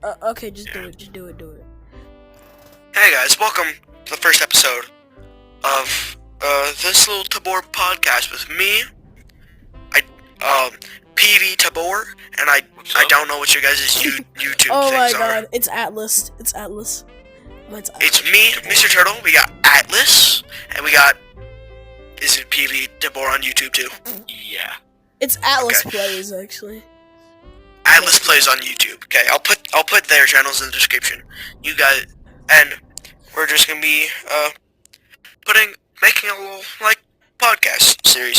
Okay, just do it. Just do it. Hey guys, welcome to the first episode of this little tabor podcast with me, PV Tabor, and I don't know what your guys' YouTube Oh my things god, are. it's Atlas. It's Me, Mr. Turtle. We got Atlas, and we got. Is it PV Tabor on YouTube too? Yeah. It's Atlas Okay. Plays actually. Atlas plays on YouTube. Okay, I'll put their channels in the description. You guys, and we're just gonna be making a little podcast series.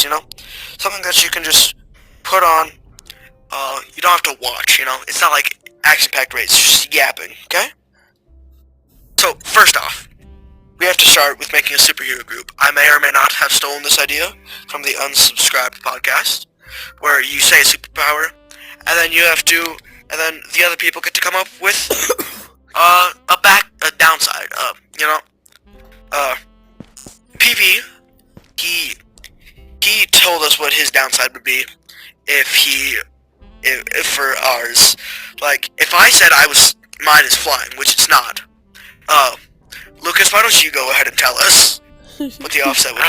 Something that you can just put on. You don't have to watch. It's not like action-packed rates. Just yapping. Okay. So first off, we have to start with making a superhero group. I may or may not have stolen this idea from the unsubscribed podcast, where you say a superpower. And then and then the other people get to come up with a downside. PV, he told us what his downside would be if for ours. Like, if I said mine is flying, which it's not. Lucas, why don't you go ahead and tell us what the offset would be?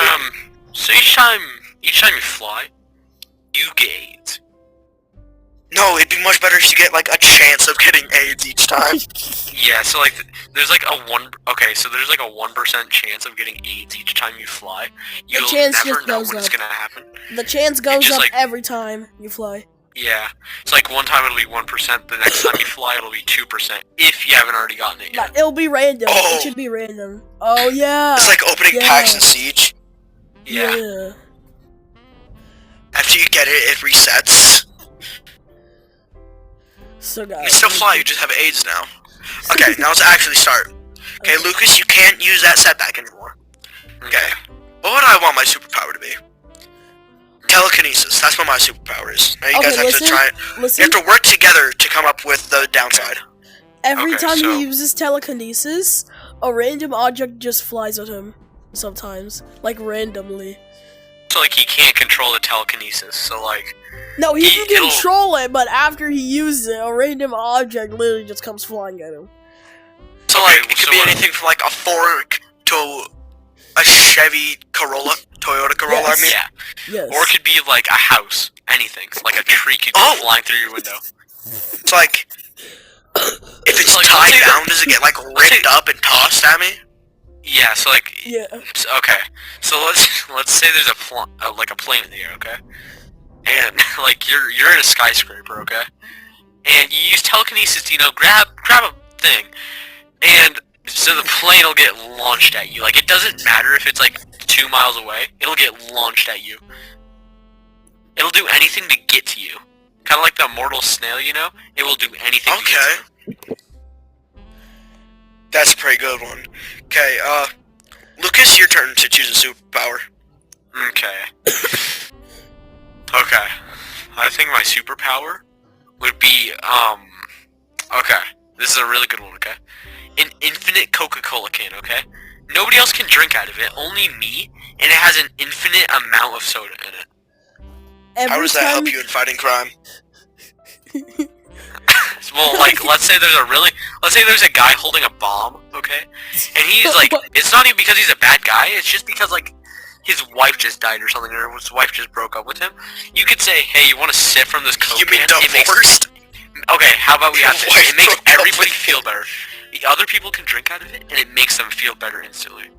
So each time you fly, you get AIDS. No, it'd be much better if you get a chance of getting AIDS each time. Yeah, so there's a 1% chance of getting AIDS each time you fly. You'll chance never just know goes when it's up. gonna happen. The chance goes just, up every time you fly. Yeah, it's one time it'll be 1%. The next time you fly, it'll be 2%. If you haven't already gotten it yet. It'll be random. Oh. It should be random. Oh yeah. It's like opening packs in Siege. Yeah. After you get it, it resets. So guys. You still fly, you just have AIDS now. Okay, now let's actually start. Okay, Lucas, you can't use that setback anymore. Okay. What would I want my superpower to be? Telekinesis. That's what my superpower is. Now you guys have to try it. Listen. You have to work together to come up with the downside. Every Okay, time so- he uses telekinesis, a random object just flies at him. Sometimes, randomly. So he can't control the telekinesis. So No, he can it'll- control it, but after he uses it, a random object literally just comes flying at him. So Okay, it could so be what- anything from a fork to a Chevy Corolla, Toyota Corolla. Yes. I mean, Yeah. Yes. Or it could be a house, anything. Like a tree could go flying through your window. it's like if it's Let's tied say down, does it get ripped up and tossed at me? Yeah, so Yeah. okay. So let's say there's a plane in the air, okay? And you're in a skyscraper, okay? And you use telekinesis to grab a thing, and so the plane will get launched at you. It doesn't matter if it's 2 miles away. It'll get launched at you. It'll do anything to get to you. Kind of like the immortal snail, It will do anything. To get to you. That's a pretty good one. Okay, Lucas, your turn to choose a superpower. Okay. Okay. I think my superpower would be, okay. This is a really good one, okay? An infinite Coca-Cola can, okay? Nobody else can drink out of it, only me, and it has an infinite amount of soda in it. How does that help you in fighting crime? Well, let's say there's a guy holding a bomb, okay? And he's it's not even because he's a bad guy, it's just because his wife just died or something, or his wife just broke up with him. You could say, hey, you want to sip from this Coke You mean can? divorced? Okay, how about we have this? Wife It makes broke up everybody with feel better. The other people can drink out of it, and it makes them feel better instantly.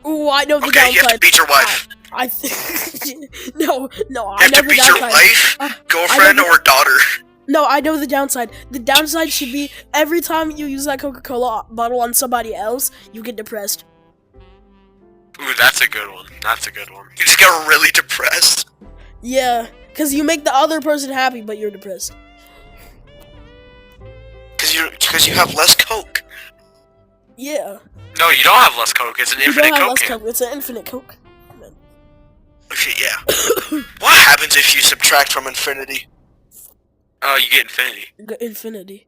Ooh, I know the Okay, downside. you have to beat your wife. I think no, You I have know to the beat your downside. wife, girlfriend, I know or daughter. No, I know the downside. The downside should be every time you use that Coca-Cola bottle on somebody else, you get depressed. Ooh, that's a good one. That's a good one. You just get really depressed. Yeah, because you make the other person happy, but you're depressed. Because you have less Coke. Yeah. No, you don't have less Coke. It's an You infinite don't have Coke less can. Coke. It's an infinite Coke. Okay, yeah. What happens if you subtract from infinity? You get infinity. Infinity.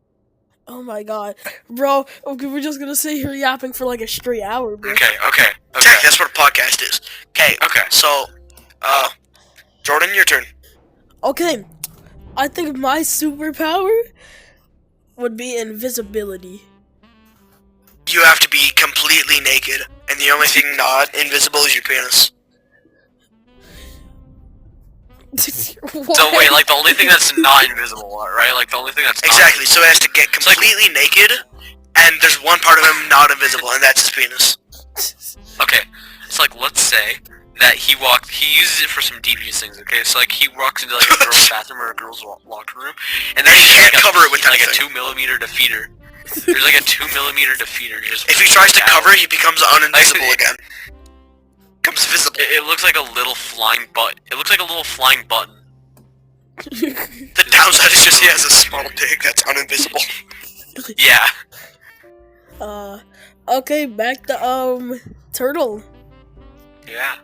Oh my god. Bro, okay, we're just gonna sit here yapping for a straight hour, bro. Okay. Jack, that's what a podcast is. Okay. Okay. So, Jordan, your turn. Okay. I think my superpower would be invisibility. You have to be completely naked, and the only thing not invisible is your penis. So wait, like the only thing that's not invisible, right? Like the only thing that's Exactly, so it has to get completely naked, and there's one part of him not invisible, and that's his penis. Okay, it's like let's say that he uses it for some devious things. Okay, so like he walks into like a girl's bathroom or a girl's locker room, and then he can't cover it with like a anything. 2mm defeater. There's like a 2mm defeater just. If he tries to cover it, he becomes uninvisible again. Becomes visible. It looks like a little flying butt. It looks like a little flying button. The downside is just he has a small dick that's uninvisible. Yeah. Okay, back to turtle. Yeah.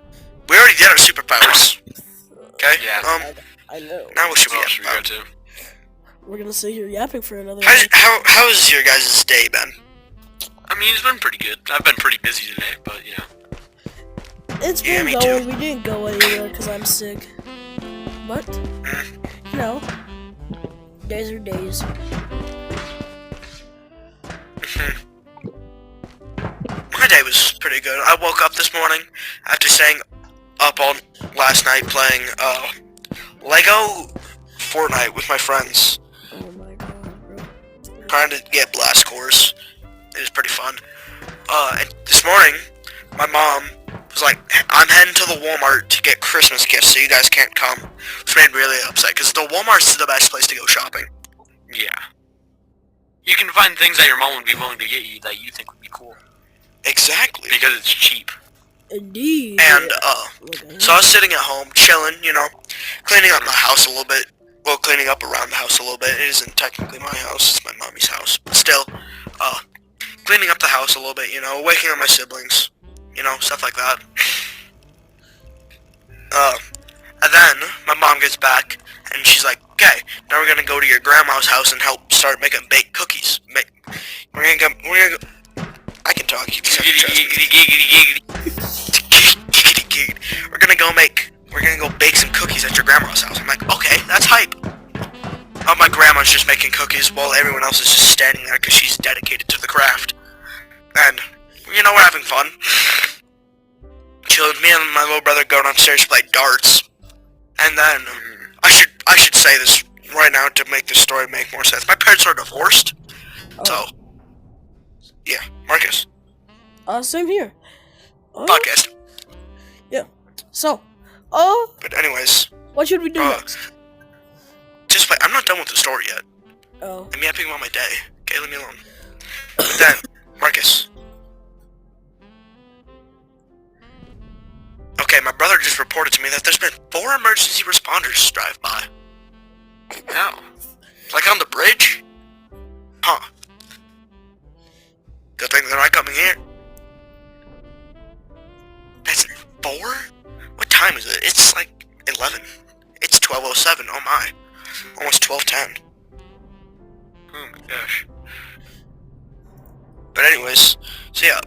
We already did our superpowers. Okay. Yeah. I know. Now what should we What else have should we go about? to? We're gonna sit here yapping for another. How has your guys' day been? I mean, it's been pretty good. I've been pretty busy today, but you know. It's Yeah, been me going. too. We didn't go anywhere because I'm sick. But you know, days are days. My day was pretty good. I woke up this morning after staying up all last night playing Lego Fortnite with my friends, Oh my god, bro. trying to get blast scores. It was pretty fun. And this morning, my mom was like, I'm heading to the Walmart to get Christmas gifts so you guys can't come. Which made me really upset, because the Walmart's the best place to go shopping. Yeah. You can find things that your mom would be willing to get you that you think would be cool. Exactly. Because it's cheap. Indeed. And, Look, so I was sitting at home, chilling, you know, cleaning up my house a little bit. Well, cleaning up around the house a little bit. It isn't technically my house, it's my mommy's house. But still, cleaning up the house a little bit, you know, waking up my siblings, you know, stuff like that. And then my mom gets back, and she's like, okay, now we're gonna go to your grandma's house and help start making baked cookies. We're gonna go, I can talk, you just have to trust me. We're gonna go bake some cookies at your grandma's house. I'm like, okay, that's hype. My grandma's just making cookies while everyone else is just standing there because she's dedicated to the craft. And, you know, we're having fun. Chilled. Me and my little brother go downstairs to play darts. And then, I should say this right now to make this story make more sense. My parents are divorced. So, yeah, Marcus. Same here. Podcast. Yeah. So, But anyways, what should we do next? just wait. I'm not done with the story yet. Oh. I'm yapping about my day. Okay, leave me alone. But then, Marcus. Okay, my brother just reported to me that there's been 4 emergency responders drive by. How? Like on the bridge? Huh. Good thing they're not coming here. That's 4? What time is it? It's like 11. It's 12:07. Oh my. Almost 12:10. Oh my gosh. But anyways, so yeah,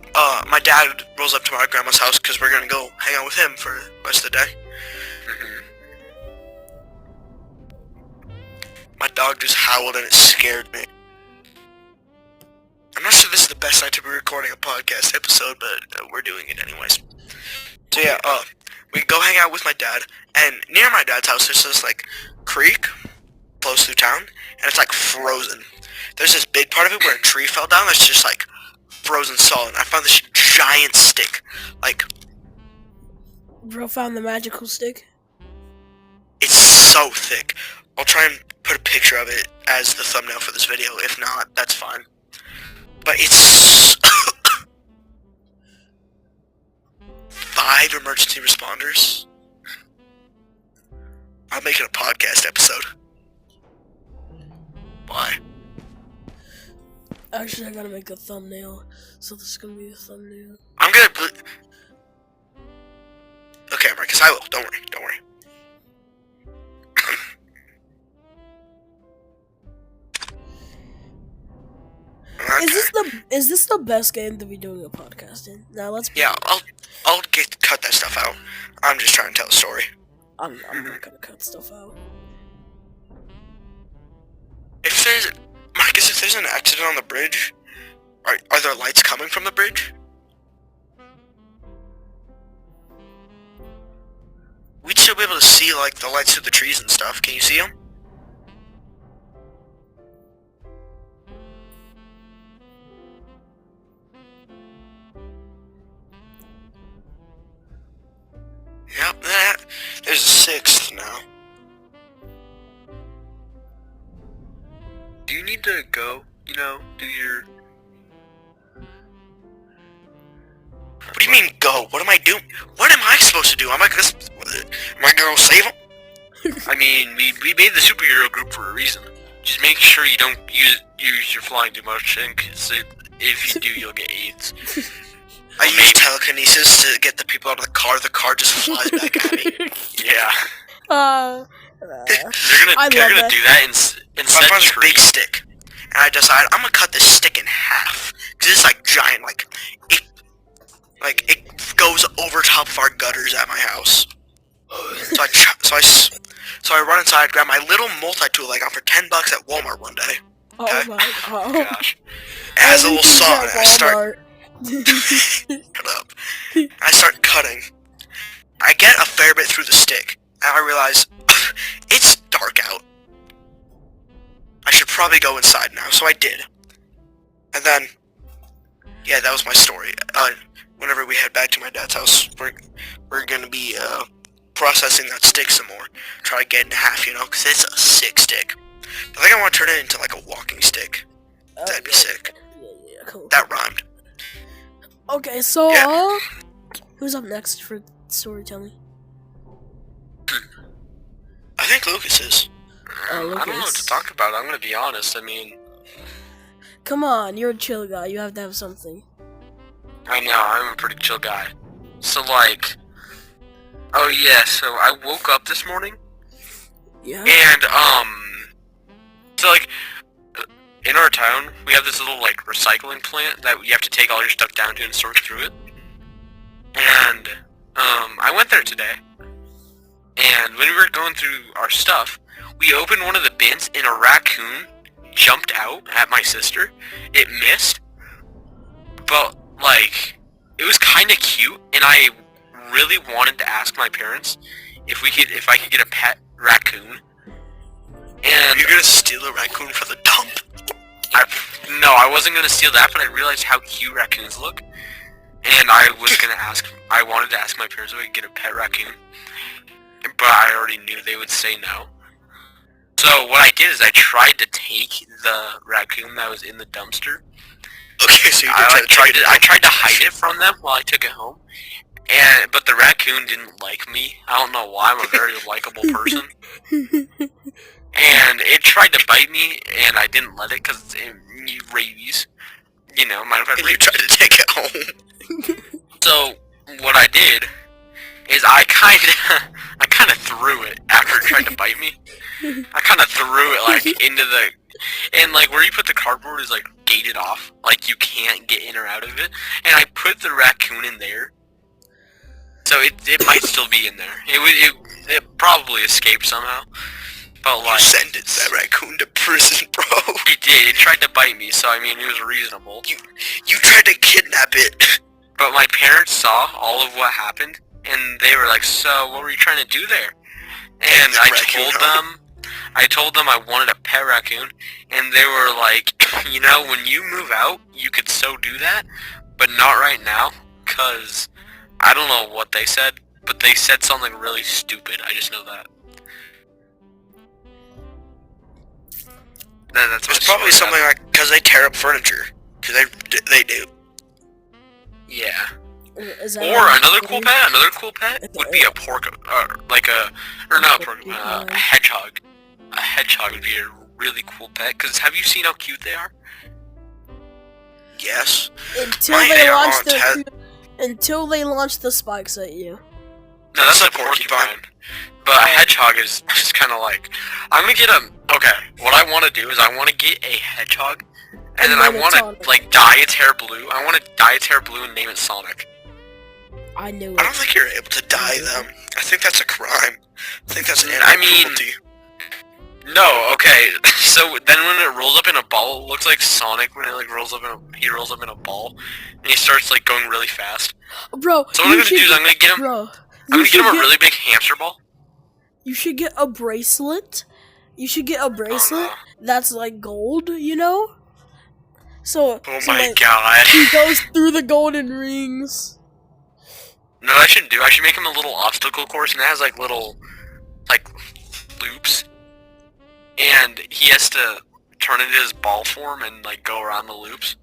my dad rolls up to my grandma's house because we're gonna go hang out with him for the rest of the day. My dog just howled and it scared me. I'm not sure this is the best night to be recording a podcast episode, but we're doing it anyways. So yeah, we go hang out with my dad, and near my dad's house there's this like creek, flows through town, and it's like frozen. There's this big part of it where a tree fell down that's just like frozen solid. I found this giant stick. Like, Bro found the magical stick. it's so thick. I'll try and put a picture of it as the thumbnail for this video. If not, that's fine. But it's 5 emergency responders. I'll make it a podcast episode. Why? Actually, I gotta make a thumbnail. So this is gonna be the thumbnail. I'm gonna okay, Marcus, I will. Don't worry. Don't worry. Is this the best game to be doing a podcast in? Now let's. Yeah, I'll cut that stuff out. I'm just trying to tell a story. I'm not gonna cut stuff out. If there's, Marcus, Lucas, if there's an accident on the bridge, are there lights coming from the bridge? We'd still be able to see, like, the lights through the trees and stuff. Can you see them? Yep, there's a 6th now. Do you need to go, you know, do your... What do you mean, go? What am I doing? What am I supposed to do? Am I gonna go save him? I mean, we made the superhero group for a reason. Just make sure you don't use your flying too much, and 'cause if you do, you'll get AIDS. I use telekinesis to get the people out of the car just flies back at me. Yeah. I You're love gonna that. do that So I instead found this tree. big stick, and I decide I'm gonna cut this stick in half. Cause it's like giant, it goes over top of our gutters at my house. So I run inside, grab my little multi-tool I got for $10 at Walmart one day. Oh Okay. my Oh god. gosh. It has a little Everything's saw, at and I start Walmart. Shut up. I start cutting. I get a fair bit through the stick, and I realize it's dark out. I should probably go inside now, so I did. And then, yeah, that was my story. Whenever we head back to my dad's house, we're gonna be processing that stick some more. Try to get it in half, you know, because it's a sick stick. I think I want to turn it into like a walking stick. That'd be sick. Yeah, cool. That rhymed. Okay, so Yeah. who's up next for storytelling? I think Lucas is. I don't know what Lucas. to talk about. I'm gonna be honest. I mean, Come on, you're a chill guy. You have to have something. I know I'm a pretty chill guy. So like, oh yeah. So I woke up this morning Yeah. and so like in our town we have this little like recycling plant that you have to take all your stuff down to and sort through it. And I went there today, and when we were going through our stuff, we opened one of the bins and a raccoon jumped out at my sister. It missed, but like it was kind of cute, and I really wanted to ask my parents if I could get a pet raccoon. And You're gonna steal a raccoon from the dump? no, I wasn't gonna steal that, but I realized how cute raccoons look, and I wanted to ask my parents if I could get a pet raccoon, but I already knew they would say no. So what I did is I tried to take the raccoon that was in the dumpster. Okay, so you did I try to take it I tried to hide it from them while I took it home, but the raccoon didn't like me. I don't know why. I'm a very likable person. And it tried to bite me, and I didn't let it because it needs rabies. You know, might have had And you rabies. tried to take it home. So what I did is I kind of threw it after it tried to bite me. I kind of threw it like into the, and like where you put the cardboard is like gated off, like you can't get in or out of it. And I put the raccoon in there, so it might still be in there. It probably escaped somehow. But You like, send that raccoon to prison, bro. it did. It tried to bite me, so I mean, it was reasonable. You tried to kidnap it. But my parents saw all of what happened, and they were like, "So, what were you trying to do there?" And The I raccoon told them I wanted a pet raccoon, and they were like, "You know, when you move out, you could so do that, but not right now, 'cause I don't know what they said, but they said something really stupid. I just know that." That's It's my probably story. something like because they tear up furniture. Because they do. Yeah. Is that Or another cool pet would be a a hedgehog. A hedgehog would be a really cool pet, because have you seen how cute they are? Yes. Until My they aunt launch has- until they launch the spikes at you. No, that's It's a a porcupine. porcupine. But a hedgehog is just kind of like, I'm gonna get okay, what I want to do is I want to get a hedgehog, and then I name it want Sonic. to, like, dye its hair blue. I want to dye its hair blue and name it Sonic. I knew I don't it. think you're able to dye them. I think that's a crime. I think that's animal I mean- cruelty. No, okay. So then when it rolls up in a ball, it looks like Sonic when it like rolls up in he rolls up in a ball, and he starts like going really fast. Bro, So what I'm gonna do is I'm gonna get him. Bro, I'm gonna get him a really big hamster ball. You should get a bracelet. You should get a bracelet Oh, that's like gold, you know? So, no. Oh so, my like, god. he goes through the golden rings. No, I shouldn't do. I should make him a little obstacle course, and it has like little, like, loops, and he has to turn into his ball form and like go around the loops.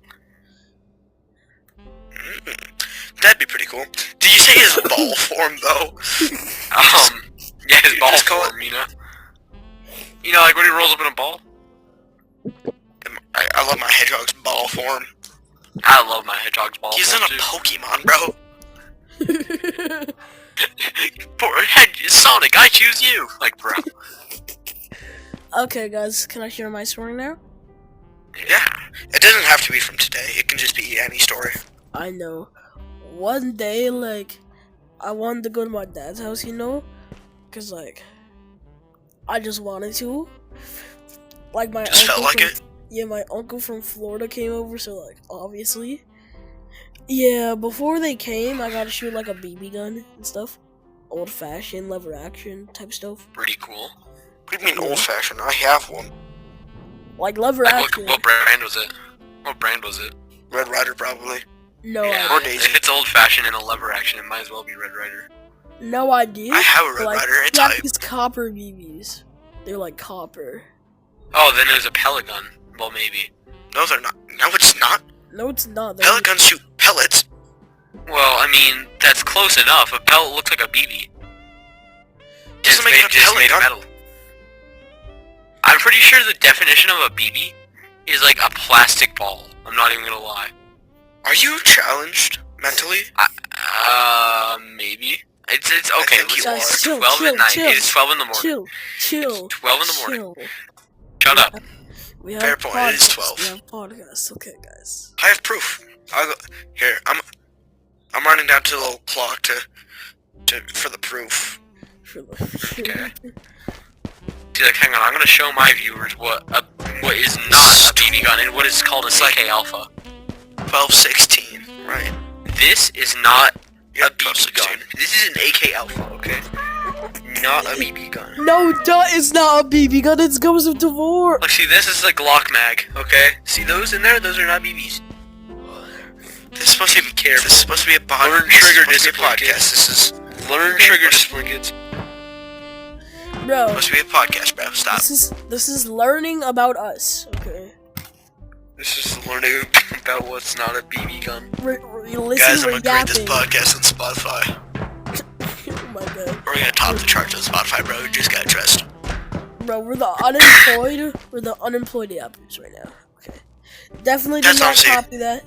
That'd be pretty cool. Did you say his ball form though? Yeah, his You ball just call form, you know, like when he rolls up in a ball. I love my hedgehog's ball form. I love my hedgehog's ball He's in form a too. Pokemon, bro. Poor Sonic, I choose you. Like, bro. Okay, guys, can I share my story now? Yeah. It doesn't have to be from today. It can just be any story. I know. One day, like, I wanted to go to my dad's house, you know? Because, like, I just wanted to. Like, my Just felt like from, it. Yeah, my uncle from Florida came over, so, like, obviously. Yeah, before they came, I got to shoot, like, a BB gun and stuff. Old-fashioned, lever action type stuff. Pretty cool. What do you mean old fashioned? I have one. Like, lever Like, action. what brand was it? What brand was it? Red Ryder, probably. No, Yeah, Or idea. Daisy. if it's old fashioned and a lever action, it might as well be Red Ryder. No idea. I have a Red Like, Ryder. It's yeah, hype. these copper BBs. They're like copper. Oh, then there's a pellet gun. Well, maybe. No, they're not. No, it's not. No, it's not. They're- Pellet guns shoot pellets. Well, I mean, that's close enough. A pellet looks like a BB. Doesn't make it a just pellet made of gun. metal. I'm pretty sure the definition of a BB is like a plastic ball. I'm not even gonna lie. Are you challenged mentally? Maybe. It's okay. think you Listen, are. it's Chill, 12 chill, at night. chill. It's 12 in the morning. Chill. It's 12 in the morning. Chill. Shut up. We have Fair point, it is podcasts. 12. We have podcasts. Okay, guys. I have proof. I'll go here. I'm running down to the little clock to for the proof. Okay. See, like, hang on. I'm gonna show my viewers what is not a BB gun and what is called a CK Alpha. 1216, right? This is not Yeah, a BB gun. This is an AK Alpha. Okay. Not a BB gun. No, duh, it's not a BB gun. It's goes with Tabor. Look, see, this is a Glock mag. Okay. See those in there? Those are not BBs. This is supposed to be careful. This is supposed to be a podcast. Learn trigger This is supposed to be a discipline, podcast. This is Learn trigger discipline, kids. Bro, supposed to be a podcast, bro. Stop. this is learning about us. Okay. This is learning about what's not a BB gun. We listen. Guys, I'm we're gonna create this yapping. podcast on Spotify. Oh my god. We're gonna top the charts on Spotify, bro. You just gotta trust. Bro, we're the unemployed. We're the unemployed yappers right now. Okay. Definitely did That's not honestly- copy that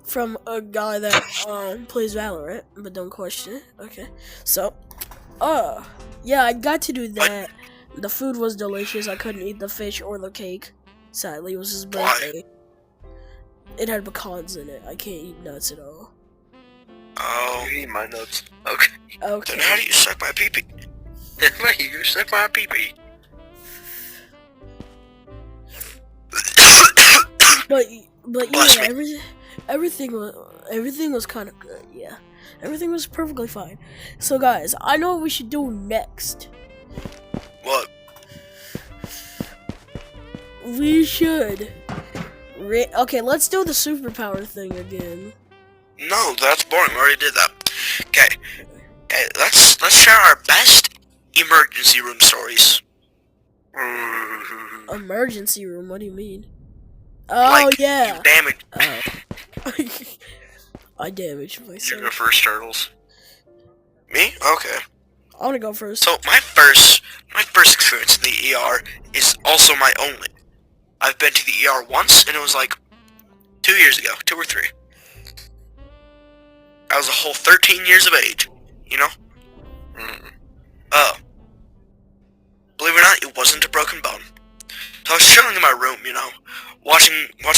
from a guy that plays Valorant, but don't question it. Okay. So, yeah, I got to do that. The food was delicious. I couldn't eat the fish or the cake. Sadly, it was his Why? birthday. It had pecans in it. I can't eat nuts at all. Oh. You eat my nuts. Okay. Okay. Then how do you suck my pee-pee? You suck my pee-pee. But Bless yeah, me. everything was kind of good. Yeah, everything was perfectly fine. So guys, I know what we should do next. What? We should. Okay, let's do the superpower thing again. No, that's boring. We already did that. Okay. Hey, let's share our best emergency room stories. Emergency room. What do you mean? Oh Like, yeah. You damage. Oh. I damaged You myself. go first, Turtles. Me? Okay. I want to go first. So my first experience in the ER is also my only. I've been to the ER once, and it was like 2 years ago, 2 or 3. I was a whole 13 years of age, you know? Believe it or not, it wasn't a broken bone. So I was chilling in my room, you know, watching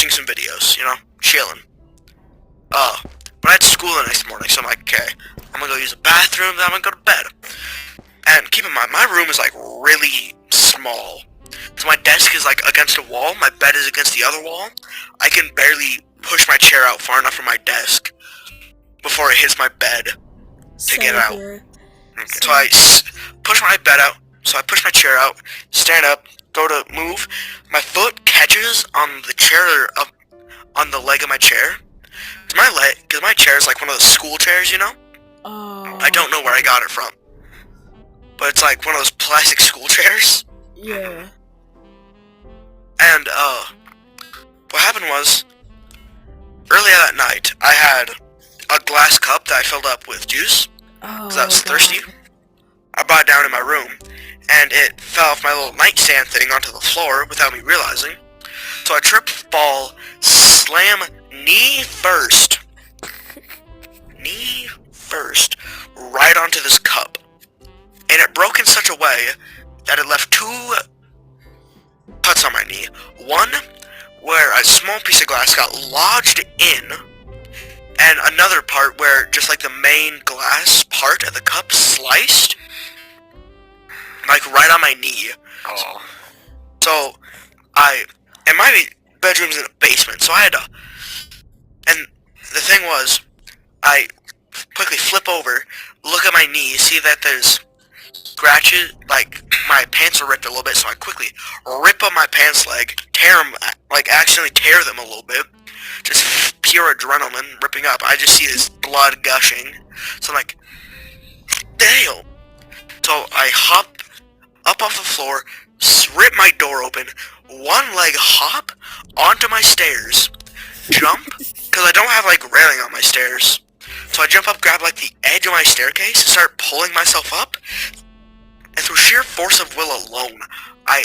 some videos, you know, chilling. But I had school the next morning, so I'm like, okay, I'm gonna go use the bathroom, then I'm gonna go to bed. And keep in mind, my room is like really small. So my desk is like against a wall, my bed is against the other wall. I can barely push my chair out far enough from my desk before it hits my bed to get out. Here. So I push my bed out, so I push my chair out, stand up, go to move. My foot catches on the chair, on the leg of my chair. It's my leg, because my chair is like one of those school chairs, you know? Oh. I don't know where I got it from. But it's like one of those plastic school chairs. Yeah. And, what happened was, earlier that night, I had a glass cup that I filled up with juice, because I was thirsty. I brought it down in my room, and it fell off my little nightstand thing onto the floor without me realizing. So I trip, fall, slam, knee first, right onto this cup. And it broke in such a way that it left 2 cuts on my knee. One where a small piece of glass got lodged in, and another part where just like the main glass part of the cup sliced, like right on my knee. Oh. So and my bedroom's in a basement, so I had to, and the thing was, I quickly flip over, look at my knee, see that there's scratches, like my pants are ripped a little bit, so I quickly rip up my pants leg, tear them, like accidentally tear them a little bit, just pure adrenaline ripping up. I just see this blood gushing, so I'm like, damn. So I hop up off the floor, rip my door open, one leg hop onto my stairs, jump, because I don't have like railing on my stairs. So I jump up, grab like the edge of my staircase, start pulling myself up, and through sheer force of will alone, I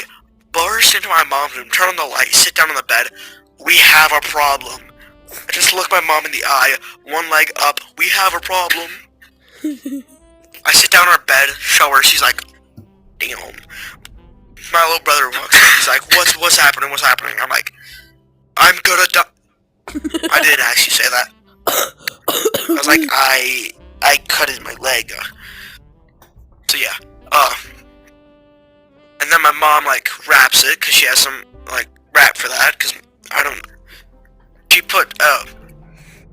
burst into my mom's room, turn on the light, sit down on the bed. We have a problem. I just look my mom in the eye, one leg up, we have a problem. I sit down on her bed, show her, she's like, damn. My little brother walks in, he's like, what's happening, I'm like, I'm gonna die. I didn't actually say that. I was like, I cut in my leg. So yeah, and then my mom like wraps it, cause she has some like wrap for that, cause I don't, she put,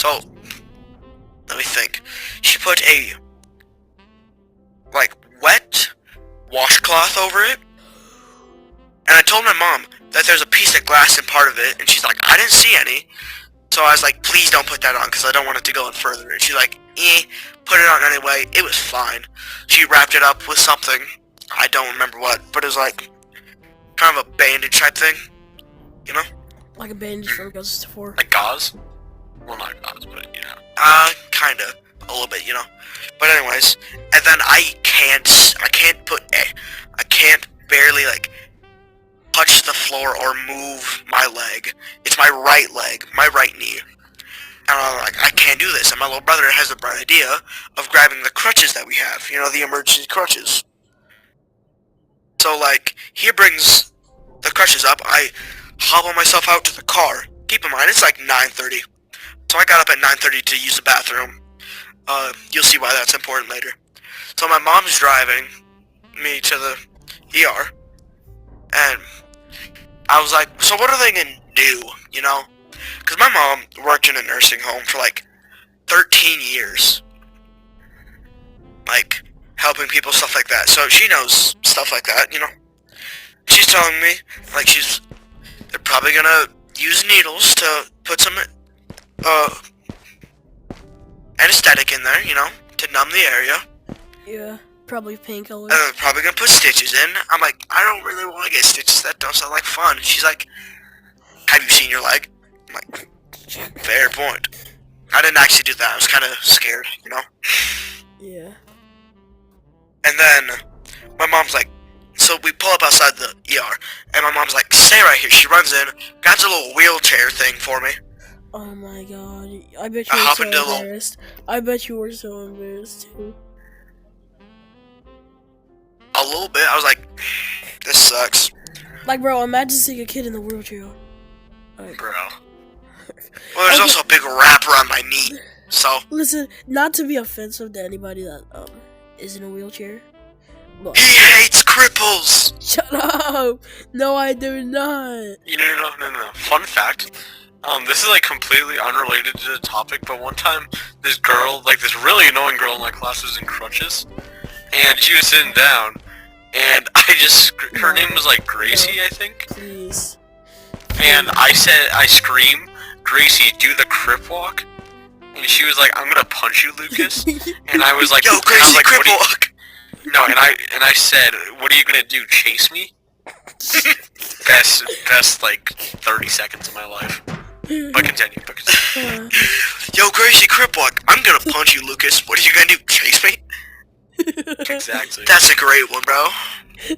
so, let me think, she put a, like, wet washcloth over it, and I told my mom that there's a piece of glass in part of it, and she's like, I didn't see any. So I was like, please don't put that on, because I don't want it to go in further. And she's like, put it on anyway. It was fine. She wrapped it up with something. I don't remember what, but it was like, kind of a bandage type thing. You know? Like a bandage from Ghosts 4. Like gauze? Well, not gauze, but you know. Kinda. A little bit, you know? But anyways, and then I can't barely, like, touch the floor or move my leg. It's my right leg, my right knee. And I'm like, I can't do this. And my little brother has the bright idea of grabbing the crutches that we have. You know, the emergency crutches. So, like, he brings the crutches up. I hobble myself out to the car. Keep in mind, it's like 9:30. So I got up at 9:30 to use the bathroom. You'll see why that's important later. So my mom's driving me to the ER. And I was like, so what are they gonna do, you know? Because my mom worked in a nursing home for like 13 years. Like, helping people, stuff like that. So she knows stuff like that, you know? She's telling me, like, they're probably gonna use needles to put some, anesthetic in there, you know? To numb the area. Yeah, probably painkiller. And they're probably gonna put stitches in. I'm like, I don't really want to get stitches. That don't sound like fun. She's like, have you seen your leg? I'm like, fair point. I didn't actually do that. I was kind of scared, you know? Yeah. And then my mom's like, so we pull up outside the ER, and my mom's like, stay right here. She runs in, grabs a little wheelchair thing for me. Oh my god. I bet you were so embarrassed. I bet you were so embarrassed too. A little bit. I was like, this sucks. Like, bro, imagine seeing a kid in the wheelchair. Like, Bro. Well, there's also a big wrap around my knee, so. Listen, not to be offensive to anybody that is in a wheelchair, but He hates cripples. Shut up! No, I do not. No. Fun fact. This is like completely unrelated to the topic, but one time this girl, like this really annoying girl in my class, was in crutches, and she was sitting down, and her name was like Gracie, I think. Please. And I scream, Gracie, do the crip walk, and she was like, I'm gonna punch you, Lucas. And I was like, Yo, Gracie, like, crip walk. No, and I said, what are you gonna do? Chase me? best like 30 seconds of my life. But continue. Yo, Gracie, crip walk. I'm gonna punch you, Lucas. What are you gonna do? Chase me? Exactly. That's a great one, bro.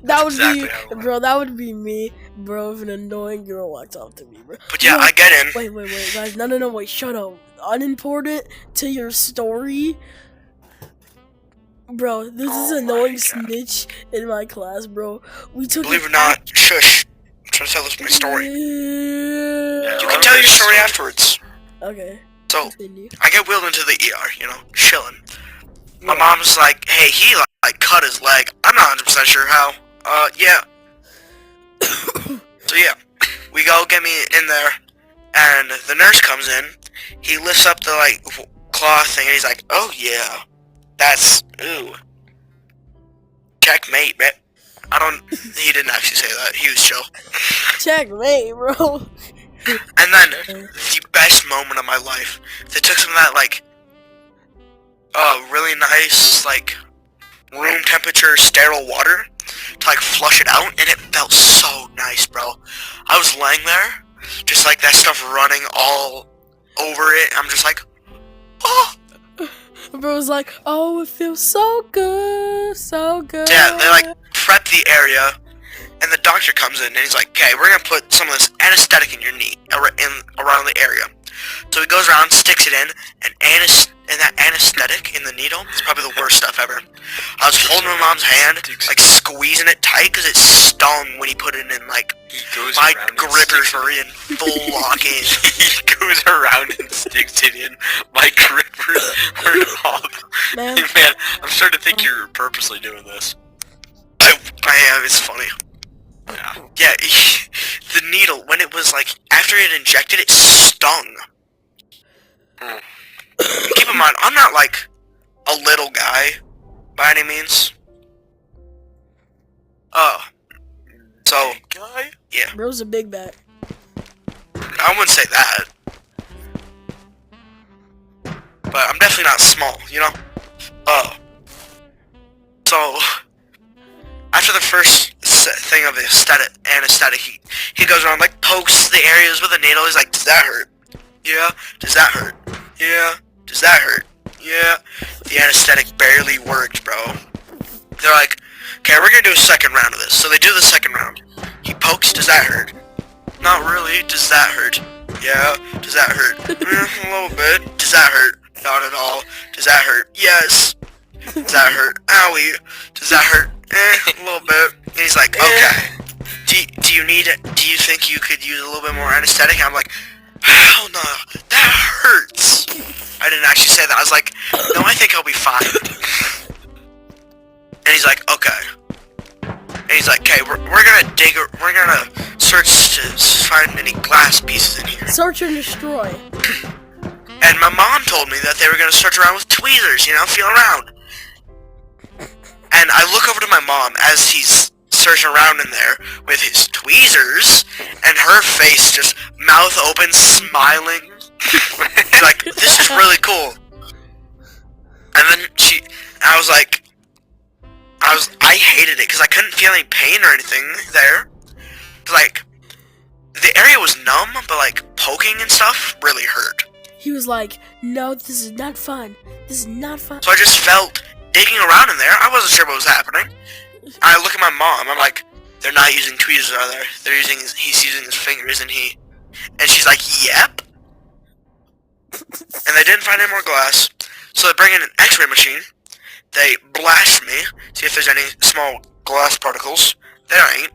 That would exactly be, how it went. bro. That would be me, bro. If an annoying girl walks up to me, bro. But yeah, I get in. Wait, guys. No, wait. Shut up. Unimportant to your story, bro. This is Oh annoying my God. snitch in my class, bro. We took. Believe it or not, shush. I'm trying to tell this my story. Yeah, You can tell your story afterwards. Okay. So, Continue. I get wheeled into the ER, chilling. My Yeah. mom's like, hey, he like cut his leg. I'm not 100% sure how. Yeah. So yeah, we go get me in there, and the nurse comes in. He lifts up the like cloth thing, and he's like, oh yeah, that's ooh. Checkmate, man. He didn't actually say that. He was chill. Checkmate, bro. And then, the best moment of my life, they took some of that, like, really nice, like, room temperature sterile water to, like, flush it out, and it felt so nice, bro. I was laying there, just, like, that stuff running all over it, I'm just like, oh! Bro's like, oh, it feels so good, so good. Yeah, they, like, prep the area, and the doctor comes in, and he's like, okay, we're gonna put some of this anesthetic in your knee, around the area. So he goes around, sticks it in, and that anesthetic in the needle is probably the worst stuff ever. I was holding my mom's hand, like, squeezing it tight, because it stung when he put it in, like, my grippers were in full lock-in. He goes around and sticks it in. My grippers were off. Man. Man, I'm starting to think you're purposely doing this. I am, it's funny. Yeah. Yeah, the needle, when it was, like, after it injected, it stung. Mm. Keep in mind, I'm not, like, a little guy, by any means. So, Guy? yeah, Bro's a big bat. I wouldn't say that. But I'm definitely not small, So, after the first thing of the anesthetic, he goes around, like, pokes the areas with a needle. He's like, does that hurt? Yeah. Does that hurt? Yeah. Does that hurt? Yeah. The anesthetic barely worked, bro. They're like, okay, we're gonna do a second round of this. So they do the second round. He pokes, does that hurt? Not really. Does that hurt? Yeah. Does that hurt? A little bit. Does that hurt? Not at all. Does that hurt? Yes. Does that hurt? Owie. Does that hurt? A little bit. And he's like, okay. Do you think you could use a little bit more anesthetic? And I'm like, hell no. That hurts. I didn't actually say that. I was like, no, I think I'll be fine. And he's like, okay. And he's like, okay, we're gonna search to find any glass pieces in here. Search and destroy. And my mom told me that they were gonna search around with tweezers, feel around. And I look over to my mom as he's searching around in there with his tweezers, and her face just mouth open, smiling. She's like, this is really cool. And then I hated it because I couldn't feel any pain or anything there. Like, the area was numb, but like poking and stuff really hurt. He was like, no, this is not fun. This is not fun. So I just felt digging around in there. I wasn't sure what was happening. I look at my mom. I'm like, they're not using tweezers, are they? He's using his finger, isn't he? And she's like, yep. And they didn't find any more glass. So they bring in an x-ray machine. They blast me, see if there's any small glass particles. There ain't.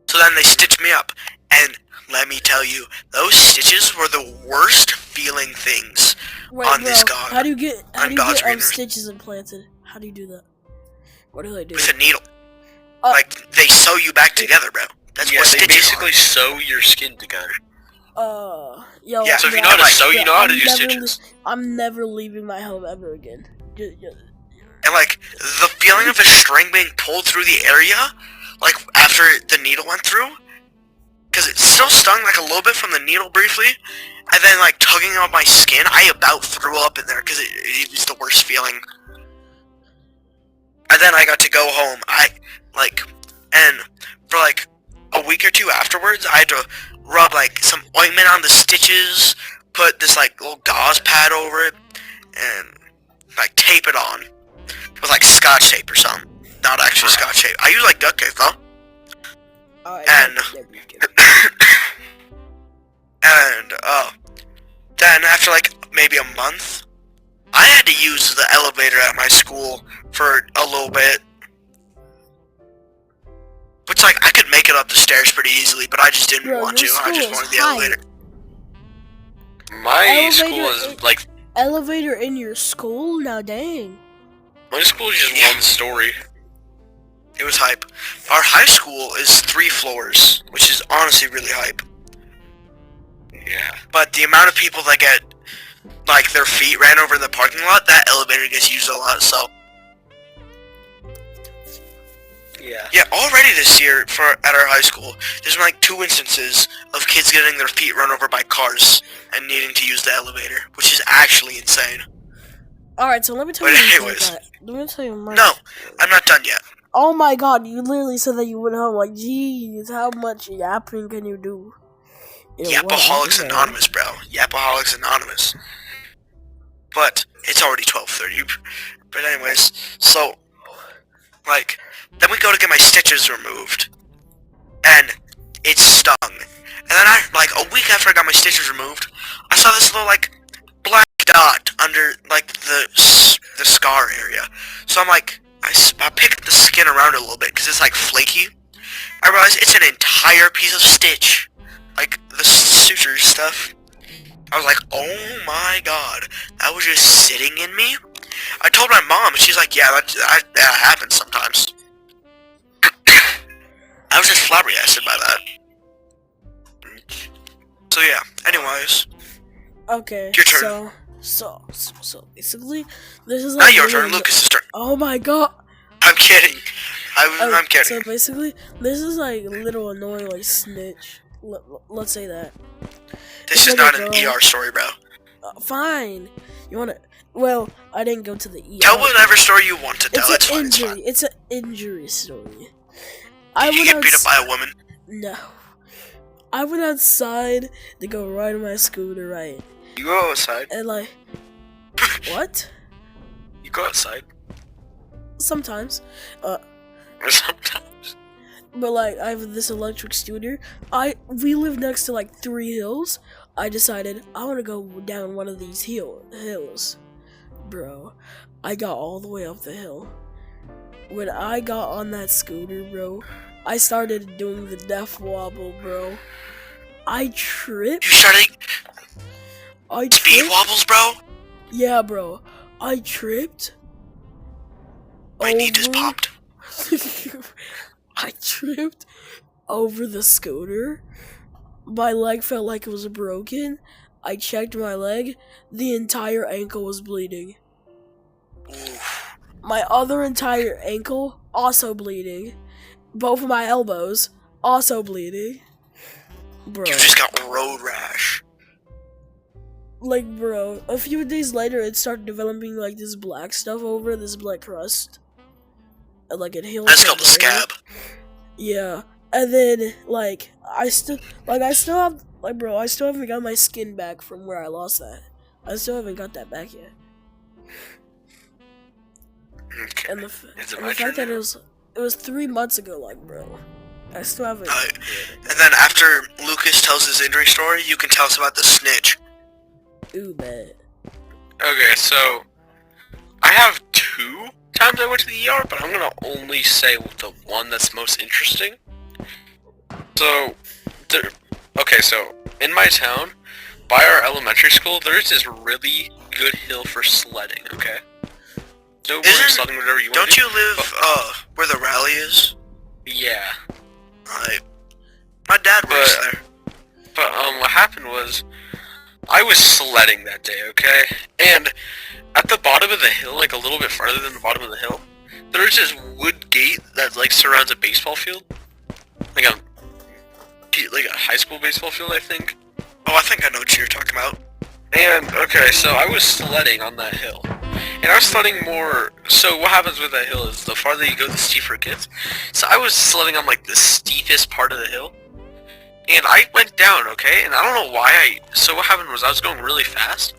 So then they stitch me up. And let me tell you, those stitches were the worst feeling things on this god. How do you get God's greenery. stitches implanted? How do you do that? What do they do? With a needle. Like, they sew you back together, bro. That's Yeah, what they stitches basically sew your skin together. Yo. Yeah, So if you bro, know how to sew, you know how to I'm do never stitches. I'm never leaving my home ever again. And, like, the feeling of a string being pulled through the area, like, after the needle went through, because it still stung, like, a little bit from the needle briefly, and then, like, tugging on my skin, I about threw up in there, because it was the worst feeling. And then I got to go home, and for, like, a week or two afterwards, I had to rub, like, some ointment on the stitches, put this, like, little gauze pad over it, and, like, tape it on. With, like, scotch tape or something. Not actually scotch tape. I use, like, duct tape, though. And then after, like, maybe a month, I had to use the elevator at my school for a little bit. Which, like, I could make it up the stairs pretty easily, but I just didn't want to. I just wanted the elevator. My school is, like... Elevator in your school? Now dang. My school is just one story. It was hype. Our high school is 3 floors, which is honestly really hype. Yeah. But the amount of people that get, like, their feet ran over in the parking lot, that elevator gets used a lot, so... Yeah, already this year, at our high school, there's been, like, 2 instances of kids getting their feet run over by cars and needing to use the elevator, which is actually insane. Alright, so let me tell But you. anyways. Let me tell you my No, I'm not done yet. Oh my god, you literally said that you went home. Like, geez, how much yapping can you do? Yapaholics Anonymous, bro. Yapaholics Anonymous. But it's already 12:30. But anyways, so, like, then we go to get my stitches removed, and it stung. And then like, a week after I got my stitches removed, I saw this little, like, black dot under, like, the scar area. So I'm like, I picked the skin around it a little bit, because it's, like, flaky. I realized it's an entire piece of stitch. Like, the suture stuff. I was like, oh my god, that was just sitting in me? I told my mom, and she's like, yeah, that happens sometimes. I was just flabbergasted by that. So yeah, anyways. Okay, your turn. So basically, this is Not like... your turn, Lucas's turn. Oh my god! I'm kidding. I'm kidding. So basically, this is like little annoying, like, snitch. Let's say that. This is not an ER story, bro. Fine. You wanna... Well, I didn't go to the ER. Tell whatever story you want to tell. It's That's an fine. injury. It's an injury story. Did you get beat up by a woman? No. I went outside to go ride on my scooter, right? You go outside. And like... What? You go outside. Sometimes. Sometimes. But like, I have this electric scooter. We live next to like 3 hills. I decided I want to go down one of these hills. Bro, I got all the way up the hill. When I got on that scooter, bro, I started doing the death wobble, bro. I tripped. You started speed tripped. wobbles, bro? Yeah, bro. I tripped. My knee just popped. I tripped over the scooter. My leg felt like it was broken. I checked my leg. The entire ankle was bleeding. Oof. My other entire ankle also bleeding. Both of my elbows also bleeding. Bro. You just got road rash. Like, bro, a few days later it started developing like this black stuff over this black crust. And like it healed. That's called a scab. Yeah. And then like I still have like, bro, I still haven't got my skin back from where I lost that. I still haven't got that back yet. Okay. And the fact that it was 3 months ago, like, bro, I still haven't. And then after Lucas tells his injury story, you can tell us about the snitch. Ooh, bad. Okay, so I have 2 times I went to the ER, but I'm gonna only say the one that's most interesting. So, so in my town, by our elementary school, there's this really good hill for sledding. Okay. Snowboarding, sledding, whatever you want. Don't you live where the rally is? Yeah. My dad works there. But what happened was, I was sledding that day, okay? And at the bottom of the hill, like a little bit farther than the bottom of the hill, there's this wood gate that like surrounds a baseball field, like a high school baseball field, I think. Oh, I think I know what you're talking about. And okay, so I was sledding on that hill, and I was sledding more. So what happens with that hill is the farther you go, the steeper it gets. So I was sledding on like the steepest part of the hill, and I went down, okay? And I don't know why so what happened was I was going really fast,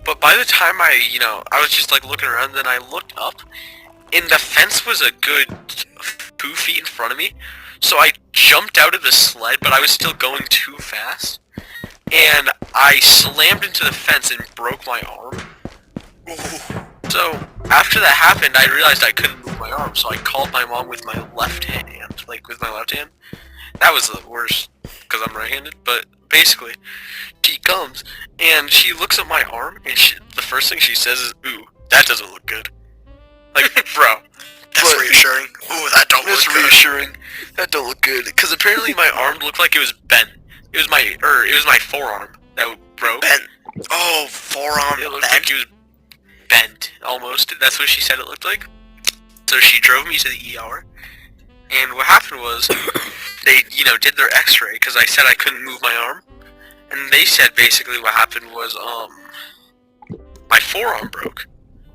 but by the time I was just like looking around, then I looked up, and the fence was a good 2 feet in front of me, so I jumped out of the sled, but I was still going too fast, and I slammed into the fence and broke my arm. So after that happened, I realized I couldn't move my arm, so I called my mom with my left hand, That was the worst, because I'm right-handed, but basically, she comes, and she looks at my arm, and the first thing she says is, "Ooh, that doesn't look good." Like, bro. That's reassuring. Ooh, that don't look good. That's reassuring. That don't look good, because apparently my arm looked like it was bent. It was my forearm that broke. Bent. Oh, forearm It looked bent. like it was bent, almost. That's what she said it looked like. So she drove me to the ER, and what happened was, they, did their x-ray, because I said I couldn't move my arm, and they said basically what happened was, my forearm broke.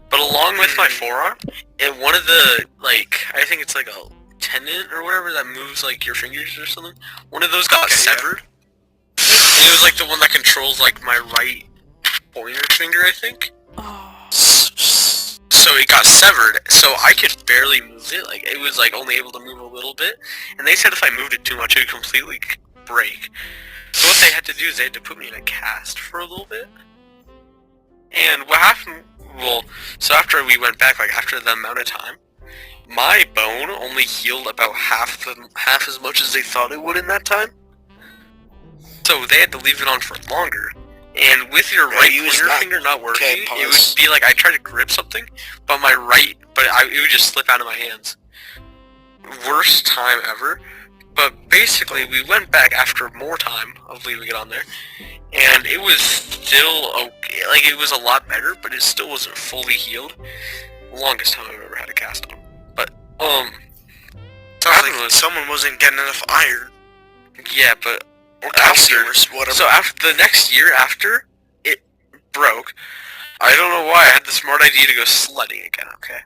But along with my forearm, and one of the, I think it's like a tendon or whatever that moves, like, your fingers or something, one of those got severed. And it was, like, the one that controls, like, my right pointer finger, I think. So it got severed, so I could barely move it. Like, it was, like, only able to move a little bit. And they said if I moved it too much, it would completely break. So what they had to do is they had to put me in a cast for a little bit. And what happened, so after we went back, like, after the amount of time, my bone only healed about half as much as they thought it would in that time. So they had to leave it on for longer. And with your right pointer finger not working, it would be like I tried to grip something, but it would just slip out of my hands. Worst time ever. But basically, we went back after more time of leaving it on there, and it was still okay. Like, it was a lot better, but it still wasn't fully healed. Longest time I've ever had a cast on. But, sounds like someone wasn't getting enough iron. Yeah, but or calcium or whatever. So after the next year after it broke, I don't know why I had the smart idea to go sledding again. Okay.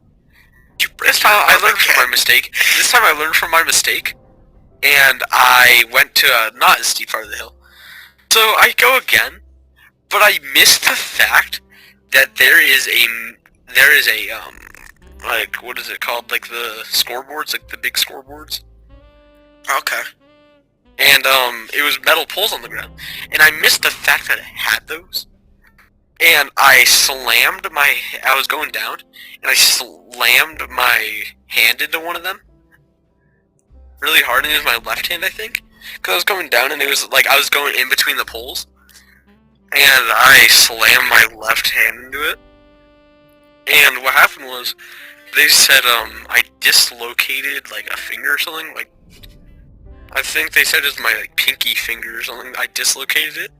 This time I learned from my mistake. And I went to a not as steep part of the hill. So I go again, but I missed the fact that there is a like, what is it called? Like the scoreboards, like the big scoreboards. Okay. And it was metal poles on the ground, and I missed the fact that it had those. And I was going down, and I slammed my hand into one of them really hard, and it was my left hand, I think, because I was going down, and it was like I was going in between the poles, and I slammed my left hand into it. And what happened was, they said I dislocated like a finger or something. Like, I think they said it was my like pinky finger or something. I dislocated it,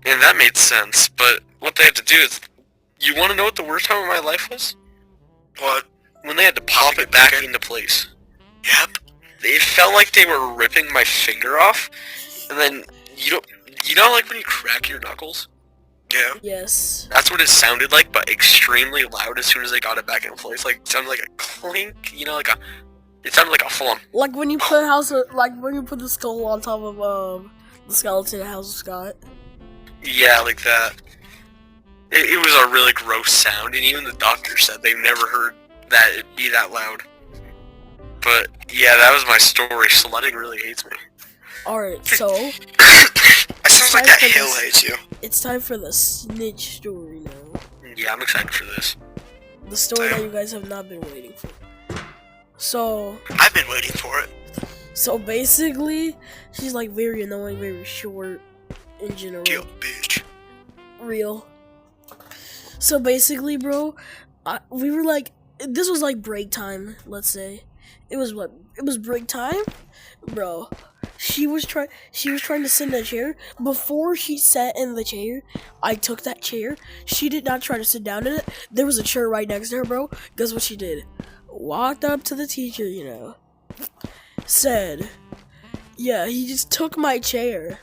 and that made sense. But what they had to do is, you want to know what the worst time of my life was? What? When they had to pop it back into place. Yep. It felt like they were ripping my finger off, and then you know like when you crack your knuckles? Yeah. Yes. That's what it sounded like, but extremely loud as soon as they got it back in place. Like, it sounded like a clink, it sounded like a flump. Like when you put the skull on top of the skeleton in House of Scott. Yeah, like that. It was a really gross sound, and even the doctor said they've never heard that it'd be that loud. But yeah, that was my story. Sledding really hates me. Alright, so it sounds like that hill hates you. It's time for the snitch story now. Yeah, I'm excited for this. The story that you guys have not been waiting for. So I've been waiting for it. So basically, she's like very annoying, very short in general. Kill bitch. Real. So basically, bro, we were like, this was like break time, let's say. It was it was break time, bro. She was trying to sit in the chair. Before she sat in the chair, I took that chair. She did not try to sit down in it. There was a chair right next to her, bro. Guess what she did? Walked up to the teacher, said, "Yeah, he just took my chair."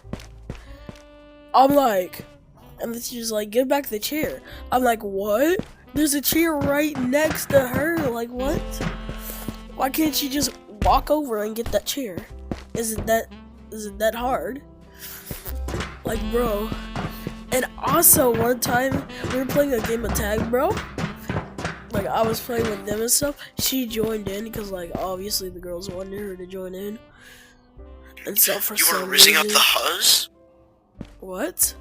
I'm like, and the teacher's like, "Give back the chair." I'm like, "What? There's a chair right next to her. Like, what? Why can't she just walk over and get that chair? Isn't that hard?" Like, bro. And also, one time, we were playing a game of tag, bro. Like, I was playing with them and stuff. She joined in, because, like, obviously the girls wanted her to join in. And so, for some reason... You were rizzing up the huzz? What?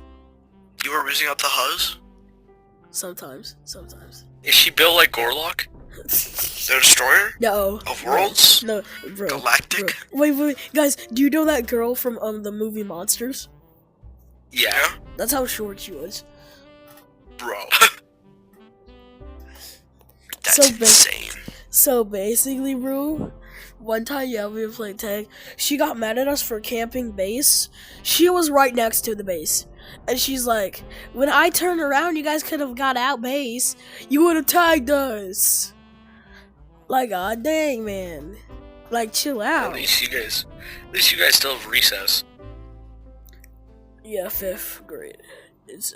You were rizzing up the huzz? Sometimes. Is she built like Gorlock? The Destroyer? No. Of Worlds? No, bro. Galactic? Bro. Wait, guys, do you know that girl from the movie Monsters? Yeah. That's how short she was. Bro. So That's insane. So basically, bro, one time, yeah, we were playing tag. She got mad at us for camping base. She was right next to the base. And she's like, "When I turned around, you guys could have got out base. You would have tagged us." Like, god dang, man. Like, chill out. At least you guys still have recess. Yeah, 5th grade. It's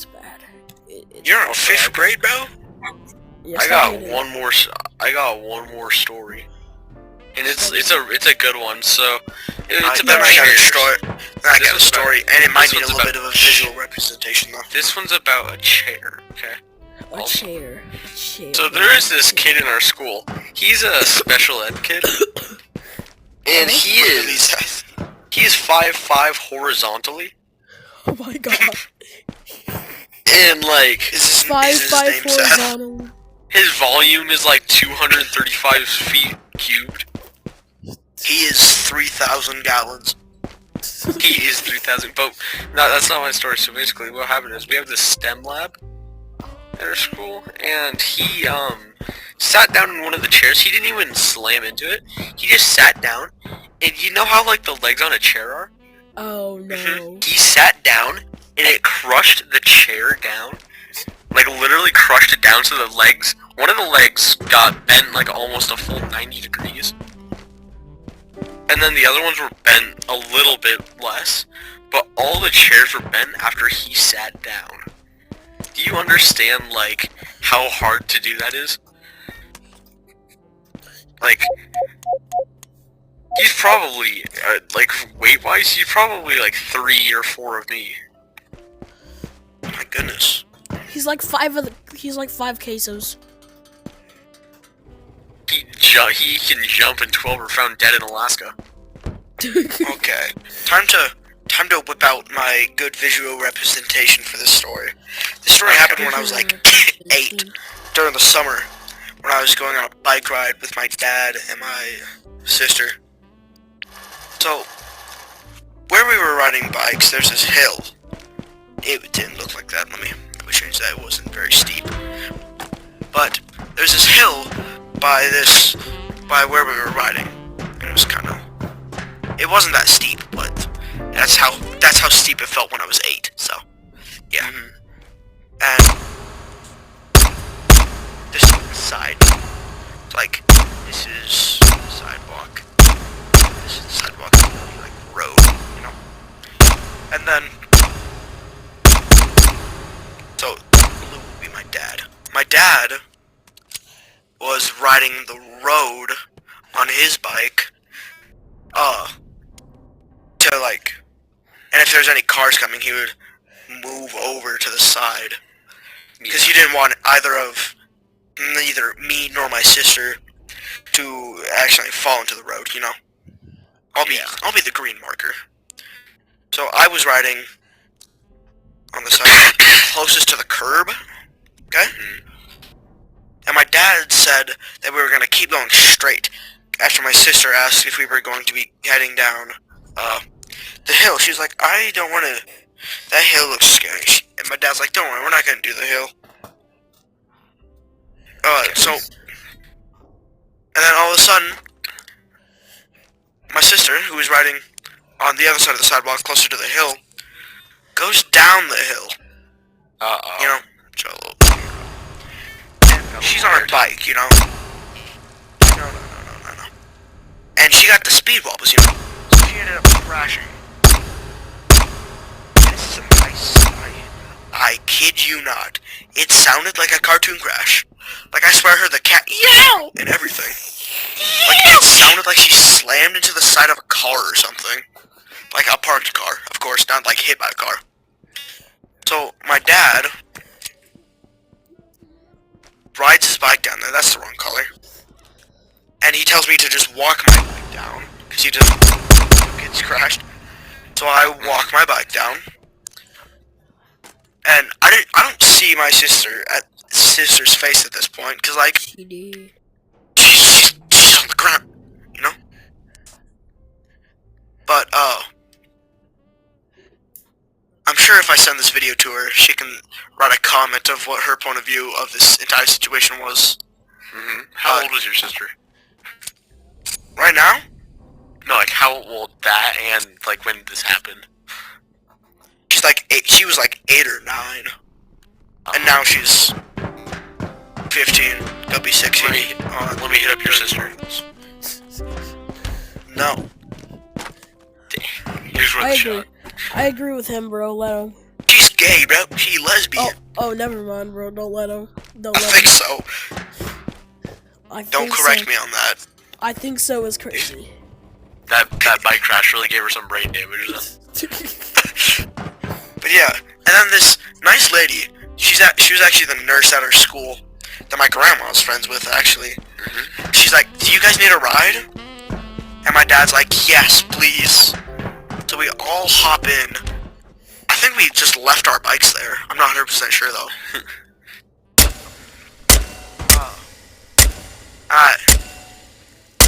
bad. You're in 5th grade, bro? Yes, I got one more story, and it's a good one. So it's about I got a chairs. story. I got a story, and it might need a one's little about bit of a visual representation, though. This one's about a chair. Okay. A chair. So there is this kid in our school. He's a special ed kid, and he's 5'5" horizontally, Oh my god. and like Is his 5'5" name Seth? horizontal. his volume is like 235 feet cubed. He is 3,000 gallons. He is 3,000, but no, that's not my story. So basically, what happened is we have this STEM lab at our school, and he sat down in one of the chairs. He didn't even slam into it. He just sat down, and you know how like the legs on a chair are? Oh no. He sat down, and it crushed the chair down. Like literally crushed it down to the legs. One of the legs got bent like almost a full 90 degrees. And then the other ones were bent a little bit less. But all the chairs were bent after he sat down. Do you understand like how hard to do that is? Like, he's probably, like weight-wise, he's probably like 3 or 4 of me. My goodness. He's like 5 quesos. He can jump and 12 were found dead in Alaska. Okay. Time to whip out my good visual representation for this story. This story happened when I was like 8, during the summer, when I was going on a bike ride with my dad and my sister. So, where we were riding bikes, there's this hill. It didn't look like that. Let me change that. It wasn't very steep. But there's this hill by where we were riding. And it was it wasn't that steep, but that's how steep it felt when I was 8. So, yeah. And this is the side. Like, this is the sidewalk. This is the sidewalk, like road, you know. And then, so blue would be my dad. My dad was riding the road on his bike, to like, and if there's any cars coming, he would move over to the side, because he didn't want neither me nor my sister to actually fall into the road, you know. I'll be the green marker. So I was riding on the side closest to the curb, okay? And my dad said that we were going to keep going straight after my sister asked if we were going to be heading down the hill. She's like, "I don't want to, that hill looks scary." And my dad's like, "Don't worry, we're not going to do the hill." So, and then all of a sudden, my sister, who was riding on the other side of the sidewalk, closer to the hill, goes down the hill. Uh-oh. You know, and she's on her bike, you know. No. And she got the speed wobbles, you know. So she ended up crashing. This is a nice I kid you not. It sounded like a cartoon crash. Like, I swear I heard the cat yow and everything. Like, it sounded like she slammed into the side of a car or something. Like a parked car, of course, not like hit by a car. So, my dad rides his bike down there. That's the wrong color. And he tells me to just walk my bike down, because he just gets crashed. So I walk my bike down. And I don't see my sister's face at this point, because, like, she's on the ground, you know? But, I'm sure if I send this video to her, she can write a comment of what her point of view of this entire situation was. Mm-hmm. How old is your sister? Right now? No, like, how old that and, like, when this happened? She's like 8, she was like 8 or 9. And now she's 15, gonna be 16. Let me hit up your sister. No. Here's where the shot. I agree with him, bro. Let him. She's gay, bro. She's lesbian. Oh, never mind, bro. Don't let him. I think so. Don't correct me on that. I think so is crazy. That bike crash really gave her some brain damage. But yeah, and then this nice lady, she was actually the nurse at our school that my grandma was friends with, actually. Mm-hmm. She's like, do you guys need a ride? And my dad's like, yes, please. So we all hop in. I think we just left our bikes there. I'm not 100% sure, though.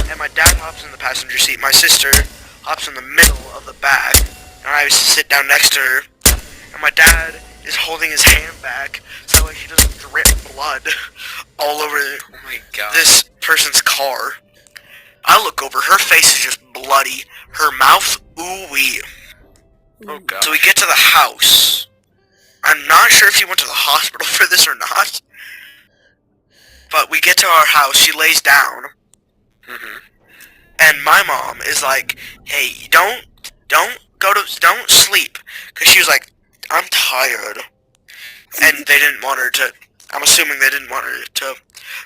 And my dad hops in the passenger seat. My sister hops in the middle of the back. And I sit down next to her. And my dad is holding his hand back so that way he doesn't drip blood all over this person's car. I look over, her face is just bloody. Her mouth, ooh-wee. Oh, God. So we get to the house. I'm not sure if she went to the hospital for this or not. But we get to our house, she lays down. Mm-hmm. And my mom is like, hey, don't sleep. Because she was like, I'm tired. And they didn't want her to, I'm assuming they didn't want her to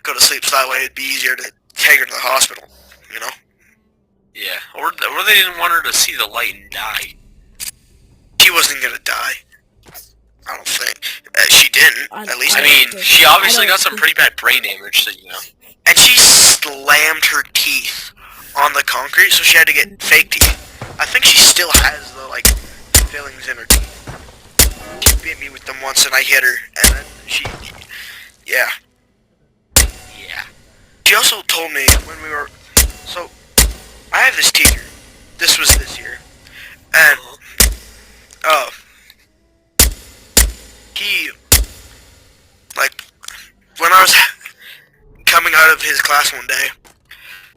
go to sleep so that way it'd be easier to take her to the hospital, you know? Yeah, or they didn't want her to see the light and die. She wasn't gonna die. I don't think. She didn't, at least. I mean, she obviously got some pretty bad brain damage, so, you know. And she slammed her teeth on the concrete, so she had to get fake teeth. I think she still has the, like, fillings in her teeth. She bit me with them once and I hit her, and then yeah. Yeah. She also told me when we were, so, I have this teacher. This was this year. And, he, like, when I was coming out of his class one day,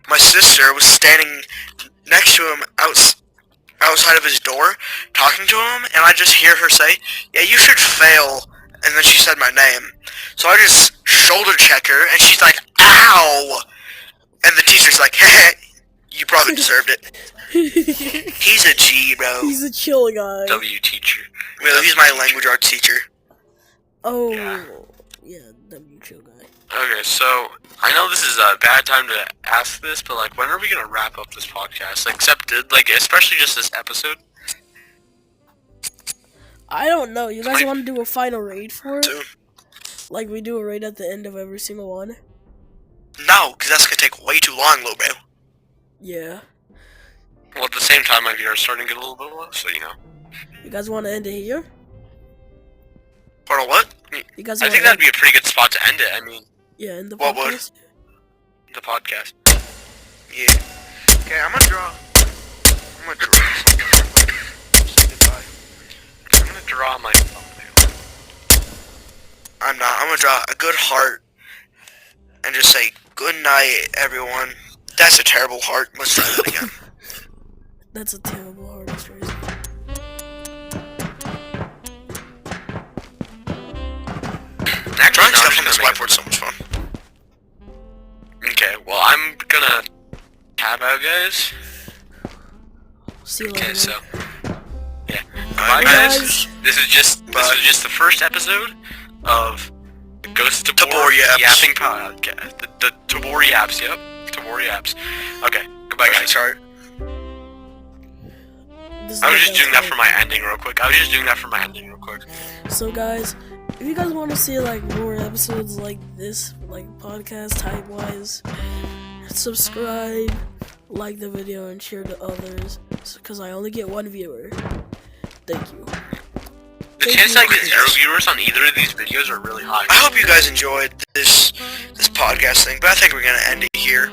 my sister was standing next to him outside of his door, talking to him, and I just hear her say, yeah, you should fail, and then she said my name. So I just shoulder check her, and she's like, ow! And the teacher's like, heh, you probably deserved it. He's a G, bro. He's a chill guy. W teacher. Really, he's my language arts teacher. Oh, Yeah. W chill guy. Okay, so, I know this is a bad time to ask this, but, like, when are we gonna wrap up this podcast? Especially just this episode? I don't know. You guys want to do a final raid for it? Like we do a raid at the end of every single one? No, because that's going to take way too long, little bro. Yeah. Well, at the same time, my viewers are starting to get a little bit low, so, you know. You guys want to end it here? Pardon, what? You guys I think that'd be a pretty good spot to end it, I mean, yeah, in the What podcast? the podcast. Yeah. Okay, I'm gonna draw something. Say goodbye. I'm gonna draw my thumbnail. I'm not. I'm gonna draw a good heart and just say good night, everyone. That's a terrible heart. Let's try that again. That's a terrible hardest race. Drawing stuff on this whiteboard's so much fun. Okay, well, I'm gonna tab out, guys. See you later. Okay, so yeah, Bye, bye, guys. guys. This is just the first episode of the Ghost of Tabor Tabor Yaps. Yapping Podcast. The Tabor Yaps. Yep, Tabor Yaps. Okay, goodbye, guys. Sorry. This is I was the just doing best that for my ending real quick. So guys, if you guys want to see like more episodes like this, like podcast type wise, subscribe, like the video, and share to others. Because I only get one viewer. Thank you. The chance I get 0 viewers on either of these videos are really high. I hope you guys enjoyed this podcast thing, but I think we're gonna end it here.